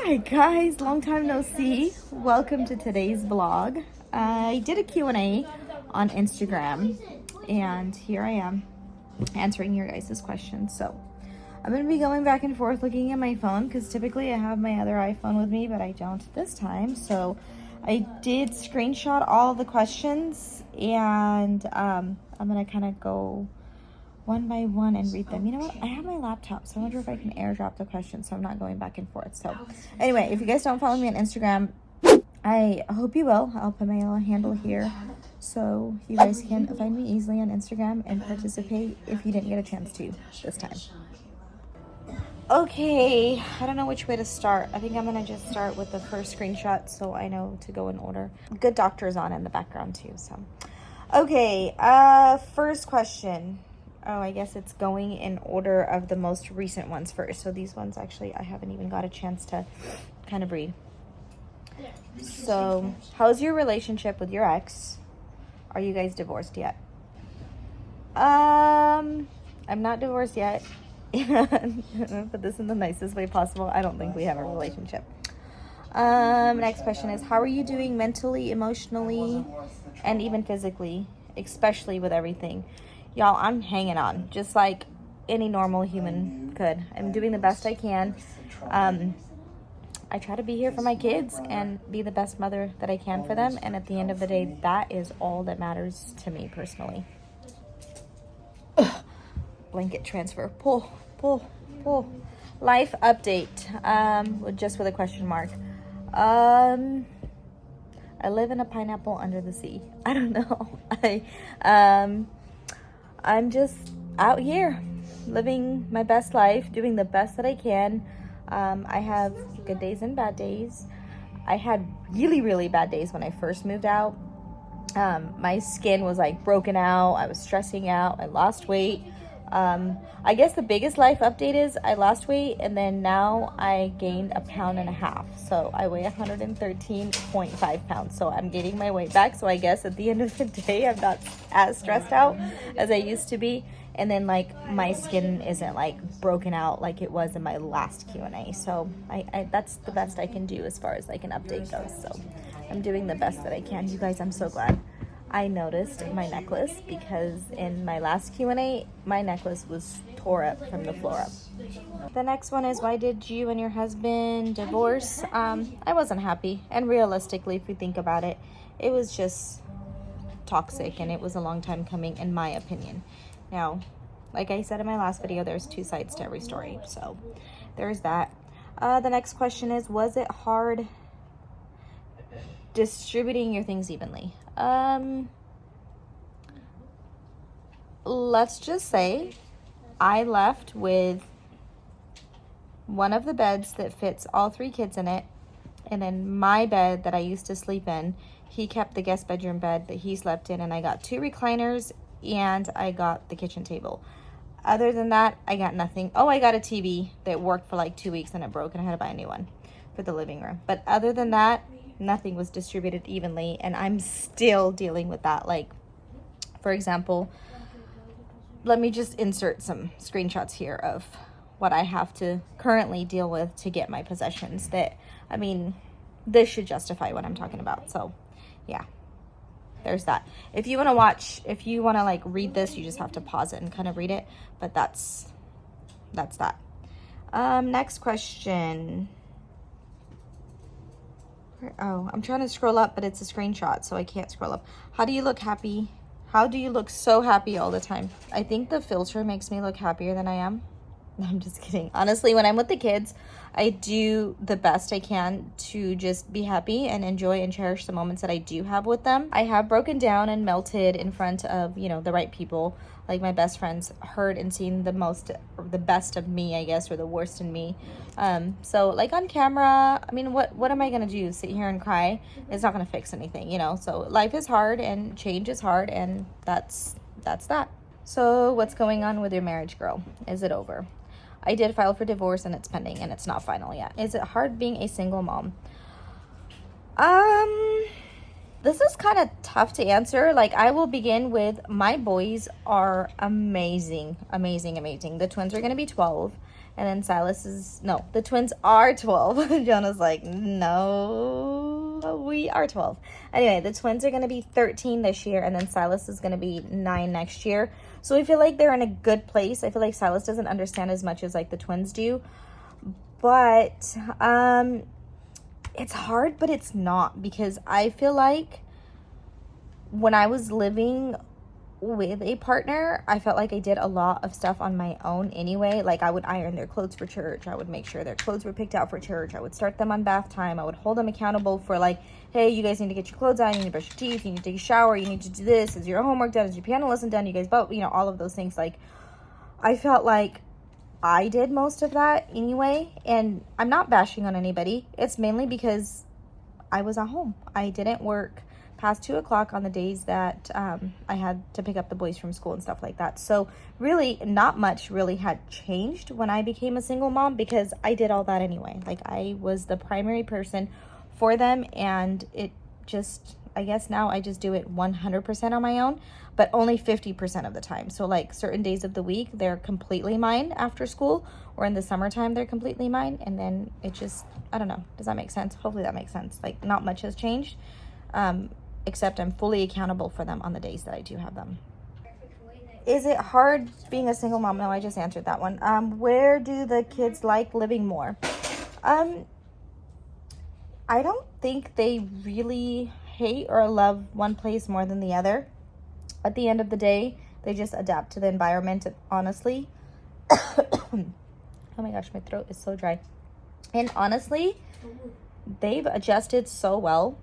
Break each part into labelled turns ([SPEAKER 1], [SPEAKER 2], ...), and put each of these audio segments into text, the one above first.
[SPEAKER 1] Hi guys, long time no see. Welcome to today's vlog. I did a Q&A on Instagram and here I am answering your guys' questions. So I'm going to be going back and forth looking at my phone because typically I have my other iPhone with me, but I don't this time. So I did screenshot all the questions and I'm going to kind of go one by one and read them. You know what? I have my laptop, so I wonder if I can airdrop the questions so I'm not going back and forth. So anyway, if you guys don't follow me on Instagram, I hope you will. I'll put my little handle here so you guys can find me easily on Instagram and participate if you didn't get a chance to this time. Okay, I don't know which way to start. I think I'm gonna just start with the first screenshot so I know to go in order. Good doctor's on in the background too, so. Okay, first question. Oh, I guess it's going in order of the most recent ones first. So these ones, actually, I haven't even got a chance to kind of read. So, how's your relationship with your ex? Are you guys divorced yet? I'm not divorced yet. I'm gonna put this in the nicest way possible. I don't think we have a relationship. Next question is, how are you doing mentally, emotionally, and even physically, especially with everything? Y'all, I'm hanging on just like any normal human could. I'm doing the best I can. I try to be here for my kids and be the best mother that I can for them. And at the end of the day, that is all that matters to me personally. Ugh. Blanket transfer. Pull, pull, pull. Life update. Just with a question mark. I live in a pineapple under the sea. I don't know. I'm just out here living my best life, doing the best that I can. I have good days and bad days. I had really, really bad days when I first moved out. My skin was like broken out. I was stressing out. I lost weight. I guess the biggest life update is I lost weight and then now I gained 1.5 pounds. So I weigh 113.5 pounds. So I'm getting my weight back. So I guess at the end of the day, I'm not as stressed out as I used to be. And then like my skin isn't like broken out like it was in my last Q&A. So I that's the best I can do as far as like an update goes. So I'm doing the best that I can. You guys, I'm so glad I noticed my necklace because in my last Q&A, my necklace was tore up from the floor up. The next one is, why did you and your husband divorce? I wasn't happy. And realistically, if you think about it, it was just toxic and it was a long time coming in my opinion. Now, like I said in my last video, there's two sides to every story. So there's that. The next question is, was it hard distributing your things evenly? Let's just say I left with one of the beds that fits all 3 kids in it, and then my bed that I used to sleep in, he kept the guest bedroom bed that he slept in, and I got 2 recliners and I got the kitchen table. Other than that, I got nothing. Oh, I got a TV that worked for like 2 weeks and it broke and I had to buy a new one for the living room. But other than that, nothing was distributed evenly, and I'm still dealing with that. Like, for example, let me just insert some screenshots here of what I have to currently deal with to get my possessions. That, I mean, this should justify what I'm talking about. So yeah, there's that. If you want to watch, if you want to like read this, you just have to pause it and kind of read it. But that's that. Next question. Oh, I'm trying to scroll up, but it's a screenshot, so I can't scroll up. How do you look happy? How do you look so happy all the time? I think the filter makes me look happier than I am. No, I'm just kidding. Honestly, when I'm with the kids, I do the best I can to just be happy and enjoy and cherish the moments that I do have with them. I have broken down and melted in front of, you know, the right people. Like my best friends heard and seen the best of me, I guess, or the worst in me. So like on camera, I mean, what am I going to do? Sit here and cry? It's not going to fix anything, you know? So life is hard and change is hard, and that's that. So what's going on with your marriage, girl? Is it over? I did file for divorce and it's pending and it's not final yet. Is it hard being a single mom? This is kind of tough to answer. Like, I will begin with, my boys are amazing, amazing, amazing. The twins are going to be 12 And then Silas is, no, the twins are 12. Jonah's like, no, we are 12. Anyway, the twins are going to be 13 this year, and then Silas is going to be 9 next year. So I feel like they're in a good place. I feel like Silas doesn't understand as much as like the twins do. But it's hard, but it's not, because I feel like when I was living with a partner, I felt like I did a lot of stuff on my own anyway. Like I would iron their clothes for church. I would make sure their clothes were picked out for church. I would start them on bath time. I would hold them accountable for like, hey, you guys need to get your clothes on. You need to brush your teeth. You need to take a shower. You need to do this. Is your homework done? Is your piano lesson done? You guys, but you know, all of those things. Like I felt like I did most of that anyway. And I'm not bashing on anybody. It's mainly because I was at home. I didn't work past 2 o'clock on the days that I had to pick up the boys from school and stuff like that. So really not much really had changed when I became a single mom, because I did all that anyway. Like I was the primary person for them, and it just, I guess now I just do it 100% on my own, but only 50% of the time. So like certain days of the week, they're completely mine after school, or in the summertime, they're completely mine. And then it just, I don't know. Does that make sense? Hopefully that makes sense. Like not much has changed. Except I'm fully accountable for them on the days that I do have them. Is it hard being a single mom? No, I just answered that one. Where do the kids like living more? I don't think they really hate or love one place more than the other. At the end of the day, they just adapt to the environment, honestly. Oh my gosh, my throat is so dry. And honestly, they've adjusted so well.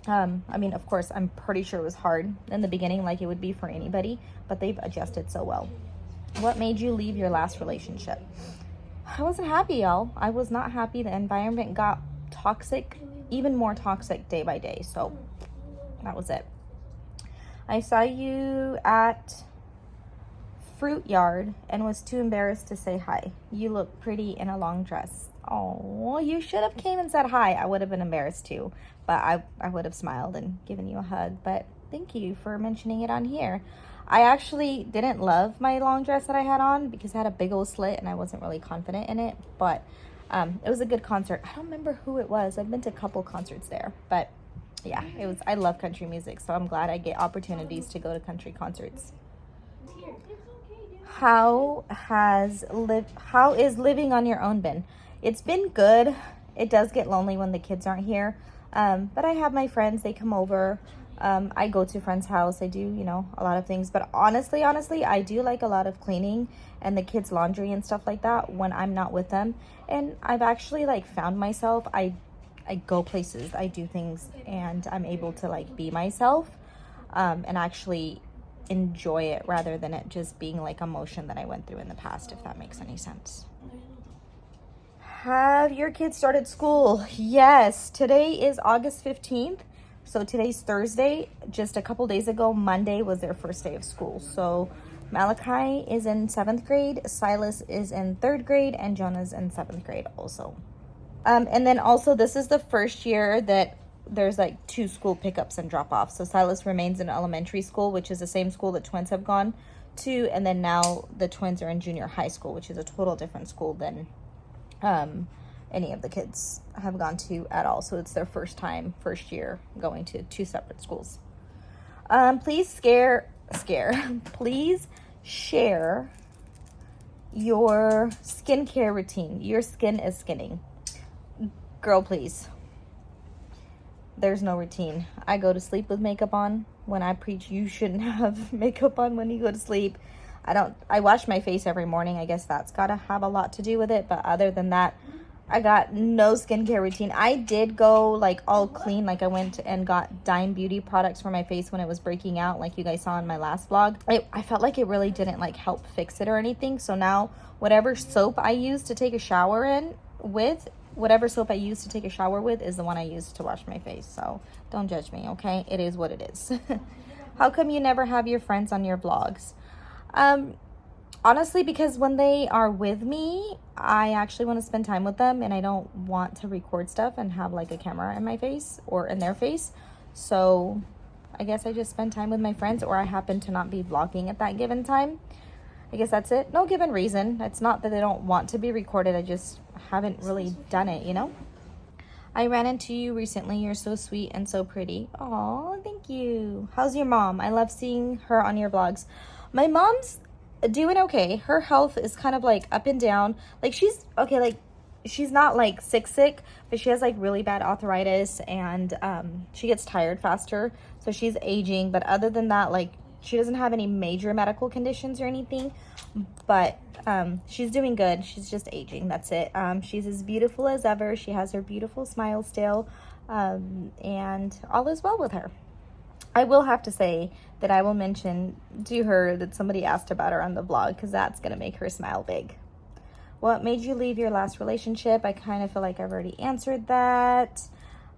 [SPEAKER 1] I mean, of course, I'm pretty sure it was hard in the beginning, like it would be for anybody, but they've adjusted so well. What made you leave your last relationship? I wasn't happy, y'all. I was not happy. The environment got toxic, even more toxic day by day. So that was it. I saw you at Fruit Yard and was too embarrassed to say hi. You look pretty in a long dress. Oh, you should have came and said hi. I would have been embarrassed too, but I would have smiled and given you a hug. But thank you for mentioning it on here. I actually didn't love my long dress that I had on because I had a big old slit and I wasn't really confident in it. But it was a good concert. I don't remember who it was. I've been to a couple concerts there, but yeah, it was. I love country music, so I'm glad I get opportunities to go to country concerts. How is living on your own been? It's been good. It does get lonely when the kids aren't here. But I have my friends, they come over. I go to a friend's house. I do, you know, a lot of things. But honestly, I do like a lot of cleaning and the kids' laundry and stuff like that when I'm not with them. And I've actually like found myself, I go places, I do things, and I'm able to like be myself and actually enjoy it rather than it just being like a motion that I went through in the past, if that makes any sense. Have your kids started school? Yes, today is August 15th. So today's Thursday. Just a couple days ago, Monday was their first day of school. So Malachi is in 7th grade, Silas is in 3rd grade, and Jonah's in 7th grade also. And then also this is the first year that there's like 2 school pickups and drop-offs. So Silas remains in elementary school, which is the same school that twins have gone to. And then now the twins are in junior high school, which is a total different school than any of the kids have gone to at all. So it's their first year going to 2 separate schools. Please please share your skincare routine. Your skin is skinning. Girl, please. There's no routine. I go to sleep with makeup on. When I preach, you shouldn't have makeup on when you go to sleep. I wash my face every morning. I guess that's got to have a lot to do with it. But other than that, I got no skincare routine. I did go like all clean. Like I went and got Dime Beauty products for my face when it was breaking out, like you guys saw in my last vlog. I felt like it really didn't like help fix it or anything. So now whatever soap I use to take a shower with is the one I use to wash my face. So don't judge me, okay? It is what it is. How come you never have your friends on your vlogs? Honestly, because when they are with me, I actually want to spend time with them and I don't want to record stuff and have like a camera in my face or in their face. So I guess I just spend time with my friends, or I happen to not be vlogging at that given time. I guess that's it. No given reason. It's not that they don't want to be recorded. I just haven't really done it, you know? I ran into you recently. You're so sweet and so pretty. Aw, thank you. How's your mom? I love seeing her on your vlogs. My mom's doing okay. Her health is kind of like up and down. Like she's okay, like she's not like sick, but she has like really bad arthritis and she gets tired faster. So she's aging. But other than that, like she doesn't have any major medical conditions or anything. But she's doing good. She's just aging. That's it. She's as beautiful as ever. She has her beautiful smile still. And all is well with her. I will have to say that I will mention to her that somebody asked about her on the vlog because that's going to make her smile big. What made you leave your last relationship? I kind of feel like I've already answered that.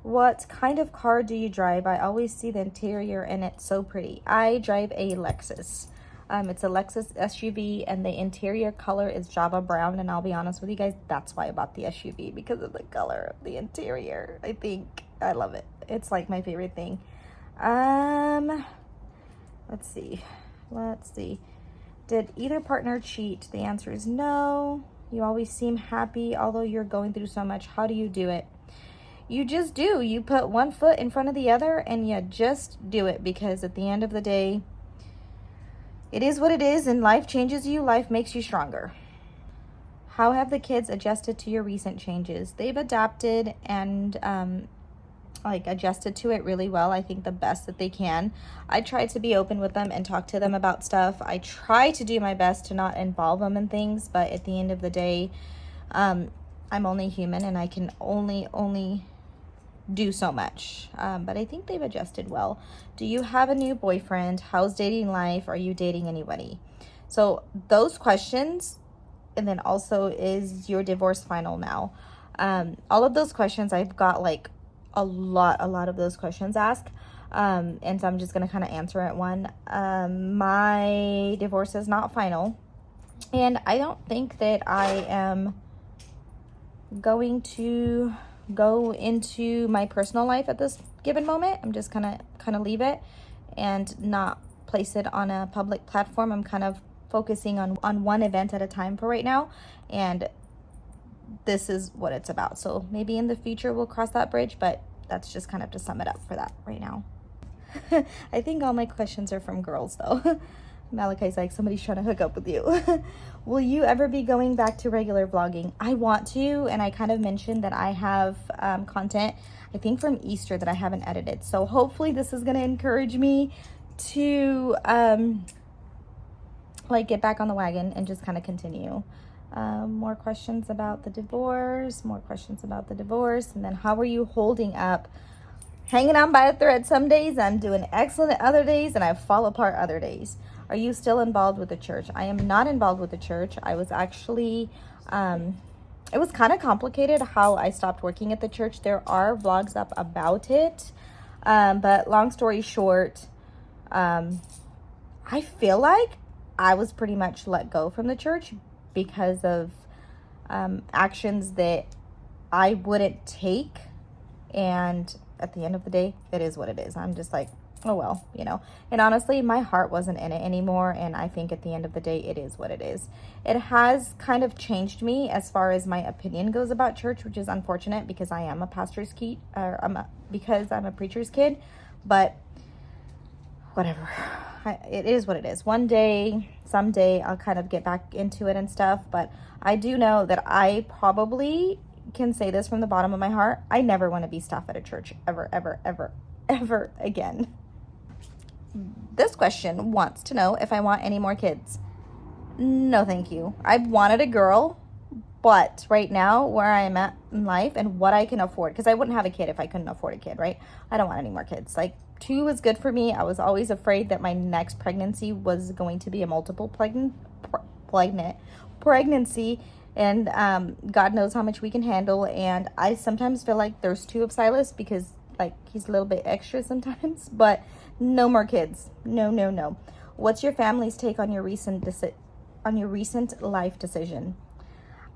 [SPEAKER 1] What kind of car do you drive? I always see the interior and it's so pretty. I drive a Lexus. It's a Lexus SUV and the interior color is Java brown. And I'll be honest with you guys, that's why I bought the SUV, because of the color of the interior. I think I love it. It's like my favorite thing. Let's see. Did either partner cheat? The answer is no. You always seem happy, although you're going through so much. How do you do it? You just do. You put one foot in front of the other and you just do it, because at the end of the day, it is what it is, and life changes you. Life makes you stronger. How have the kids adjusted to your recent changes? They've adapted and adjusted to it really well. I think the best that they can. I try to be open with them and talk to them about stuff. I try to do my best to not involve them in things, but at the end of the day, I'm only human and I can only do so much. But I think they've adjusted well. Do you have a new boyfriend? How's dating life? Are you dating anybody? So those questions, and then also, is your divorce final now? All of those questions, I've got like a lot of those questions asked. And so I'm just gonna kind of answer it one. My divorce is not final, and I don't think that I am going to go into my personal life at this given moment. I'm just gonna kind of leave it and not place it on a public platform. I'm kind of focusing on one event at a time for right now, and this is what it's about. So maybe in the future we'll cross that bridge, but that's just kind of to sum it up for that right now. I think all my questions are from girls though. Malachi's like, somebody's trying to hook up with you. Will you ever be going back to regular vlogging? I want to, and I kind of mentioned that I have content, I think from Easter, that I haven't edited. So hopefully this is going to encourage me to get back on the wagon and just kind of continue. More questions about the divorce, and then how are you holding up? Hanging on by a thread some days. I'm doing excellent other days, and I fall apart other days. Are you still involved with the church? I am not involved with the church. I was actually, it was kind of complicated how I stopped working at the church. There are vlogs up about it. But long story short, I feel like I was pretty much let go from the church because of actions that I wouldn't take. And at the end of the day, it is what it is. I'm just like, oh well, you know. And honestly, my heart wasn't in it anymore, and I think at the end of the day, it is what it is. It has kind of changed me as far as my opinion goes about church, which is unfortunate because I am a pastor's kid, because I'm a preacher's kid. But whatever, it is what it is. One day, someday, I'll kind of get back into it and stuff. But I do know that I probably can say this from the bottom of my heart. I never want to be staff at a church ever again. This question wants to know if I want any more kids. No, thank you. I wanted a girl, but right now, where I am at in life and what I can afford, because I wouldn't have a kid if I couldn't afford a kid, right? I don't want any more kids. Like, 2 is good for me. I was always afraid that my next pregnancy was going to be a multiple pregnancy, and God knows how much we can handle. And I sometimes feel like there's 2 of Silas, because like he's a little bit extra sometimes. But no more kids. No. What's your family's take on your recent life decision?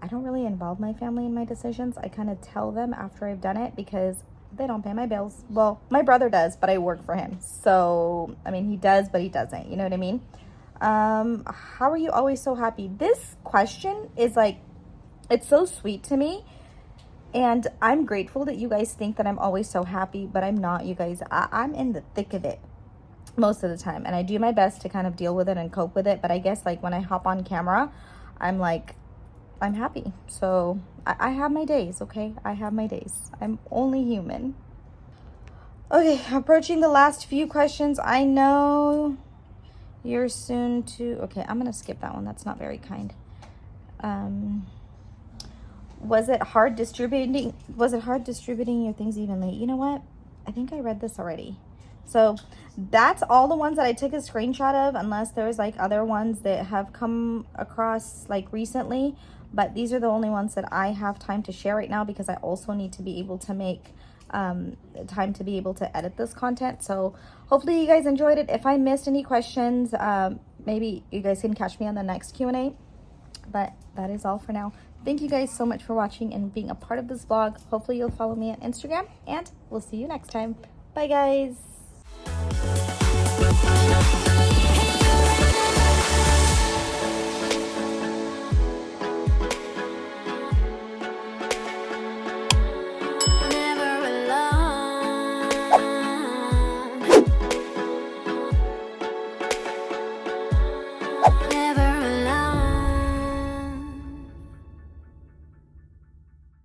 [SPEAKER 1] I don't really involve my family in my decisions. I kind of tell them after I've done it, because they don't pay my bills. Well, my brother does, but I work for him. So, I mean, he does, but he doesn't. You know what I mean? How are you always so happy? This question is like, it's so sweet to me. And I'm grateful that you guys think that I'm always so happy, but I'm not, you guys. I'm in the thick of it most of the time. And I do my best to kind of deal with it and cope with it. But I guess like when I hop on camera, I'm like, I'm happy. So I have my days, okay? I have my days. I'm only human. Okay, approaching the last few questions. I know you're soon to... Okay, I'm going to skip that one. That's not very kind. Was it hard distributing your things evenly? You know what? I think I read this already. So that's all the ones that I took a screenshot of, unless there's like other ones that have come across like recently. But these are the only ones that I have time to share right now, because I also need to be able to make time to be able to edit this content. So hopefully you guys enjoyed it. If I missed any questions, maybe you guys can catch me on the next Q&A. But that is all for now. Thank you guys so much for watching and being a part of this vlog. Hopefully you'll follow me on Instagram, and we'll see you next time. Bye guys.